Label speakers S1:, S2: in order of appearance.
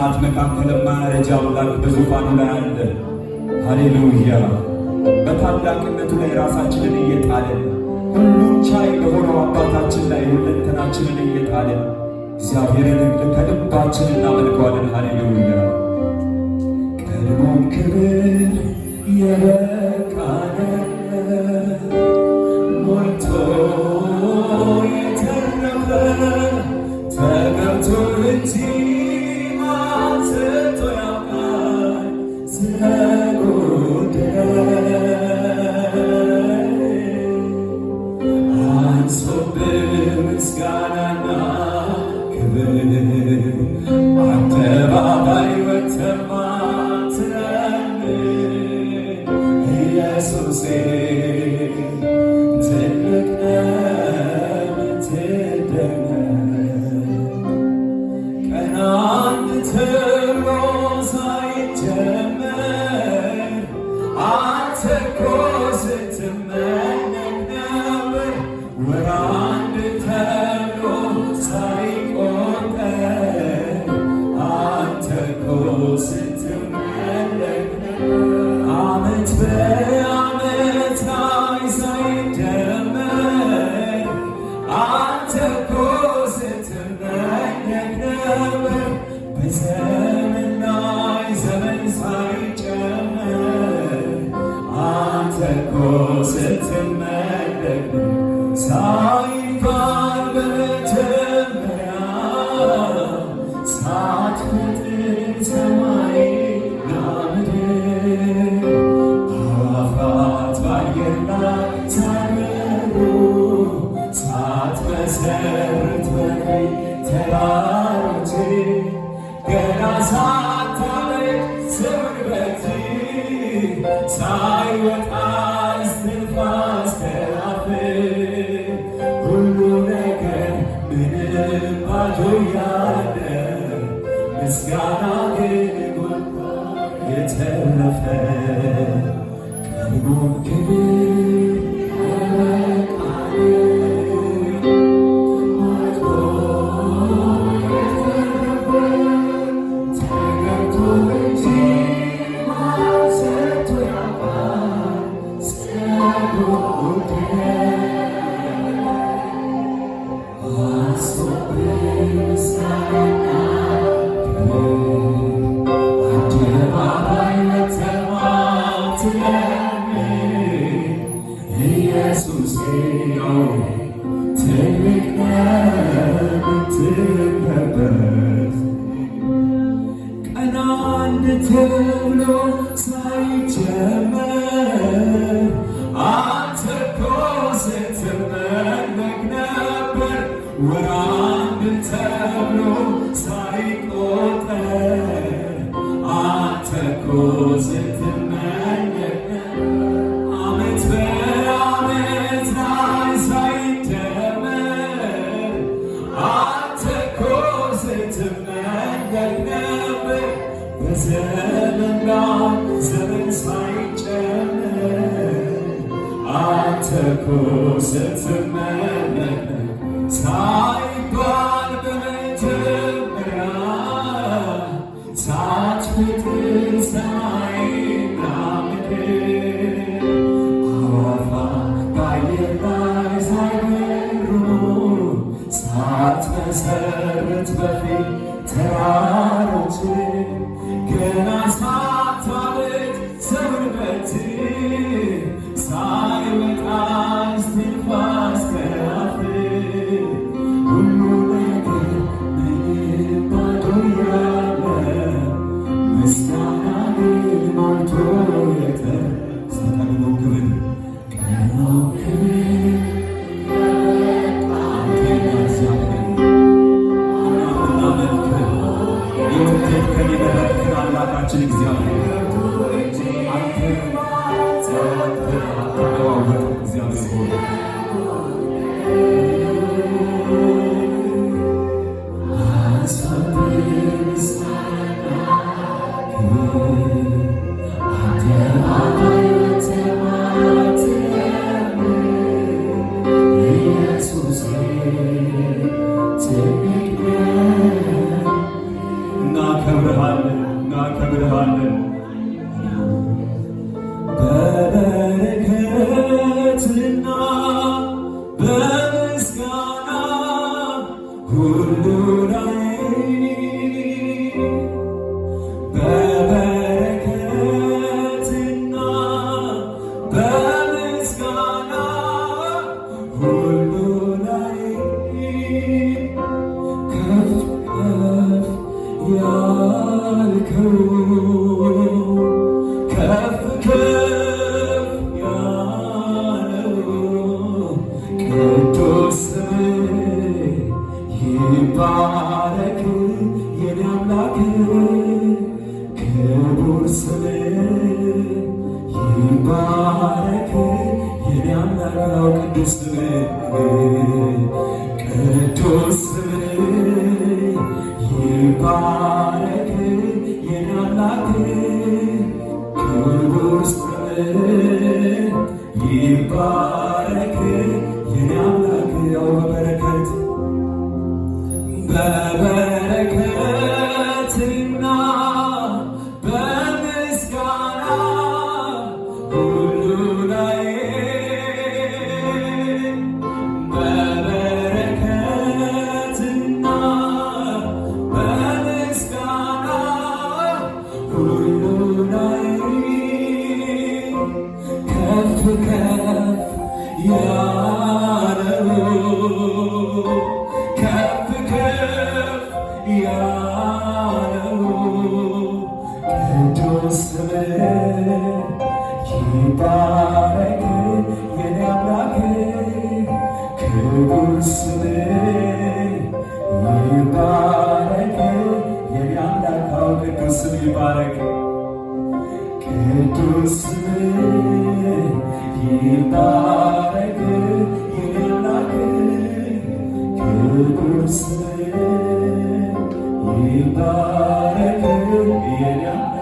S1: በዘመናት መካከል የማያረጅ አምላክ በዙፋኑ ላይ አለ። ሃሌሉያ! በታላቅነቱ ላይ ራሳችንን እየጣልን ሁሉን ቻይ በሆነው አባታችን ላይ ሁለንተናችንን እየጣልን እግዚአብሔርን ከልባችን እናመልከዋለን። ሃሌሉያ! ቀድሞም ክብር የበቃነ ሞልቶ የተረፈ ተገብቶ እንጂ ማን ሰጥቶ ያውቃል ስለጎደለ አንሶብህ ምስጋናና ክብር አደባባይ ወጥተህ ማትለምን ኢየሱሴ ትልቅ ነህ ትደነቅ ቀን አንድ ተብሎ ሳይጀመር አንተ እኮ ስትመለክ ነበር ወር አንድ ተብሎ ሳይቆጠር አንተ እኮ ስትመለክ ነበር ዓመት በዓመት ላይ ሳይጀመር አንተ እኮ ስትመለክ ነበር በዘመን ላይ ዘመን ሳይጨመር አንተ እኮ ስትመለክ ሳይባል በመጀመሪያ ሳትፈጥር ሰማይና ምድር አዕዋፋት በአየር ላይ ሳይበሩ ሳትመሰርት በፊት ተራሮች ገና ሳታበጅ ሰውነት ሳይወጣ እስትንፋስ ከአፍህ ሁሉ ነገር ምንም ባዶ ያለ ምስጋና ግን ሞልቶ የተረፈ ቀድሞም ክብር ቀን አንድ ተብሎ ሳይጀመር አንተ እኮ ስትመለክ ነበር ወር አንድ ተብሎ ሳይቆጠር አንተ እኮ ስትመለክ ዓመት በዓመት ላይ ሳይጀመር አንተ እኮ ስትመለክ ነበር በዘመን ላይ ዘመን ሳይጨመር አንተ እኮ ስትመለክ ሳይባል በመጀመሪያ ሳትፈጥር ሰማይና ምድር አዕዋፋት በአየር ላይ ሳይበሩ ሳትመሰርት በፊት ተራሮች ገና ሳታበጅ ሰውነት ሳይወጣ እስትንፋስ ከአፍህ ሁሉ ነገር ምንም ባዶ ያለ ምስጋና ግን ሞልቶ ቀድሞም ክብር ቀድሞም ክብር አምላካችን እግዚአብሔር አንተ እግዚአብሔር እናከብርሃለን እናከብርሃለን። በበረከትና በምስጋና ሁሉ ላይ በበረከትና በምስጋና ሁሉ ላይ ከፍ ከፍ ያልከው ከፍ ከፍ ያለው ቅዱስ ስምህ ይባረክ የኔ አምላክ ክቡር ስምህ ይባረክ የኔ አምላክ ቅዱስ ስምህ ይባረክ የኔ አምላክ ክቡር ስምህ ይባረክ የኔ አምላክ በበረከትና በምስጋና ሁሉ ላይ በበረከትና በምስጋና ሁሉ ላይ ከፍ ከፍ ያለው ከፍ ከፍ ያለው ቅዱስ ስምህ ይባረክ የኔ አምላክ ክቡር ስምህ ይባረክ የኔ አምላክ ቅዱስ ስምህ ይባረክ ቅዱስ ስምህ ይባረክ የኔ አምላክ ክቡር ስምህ ይባረክ የኔ አምላክ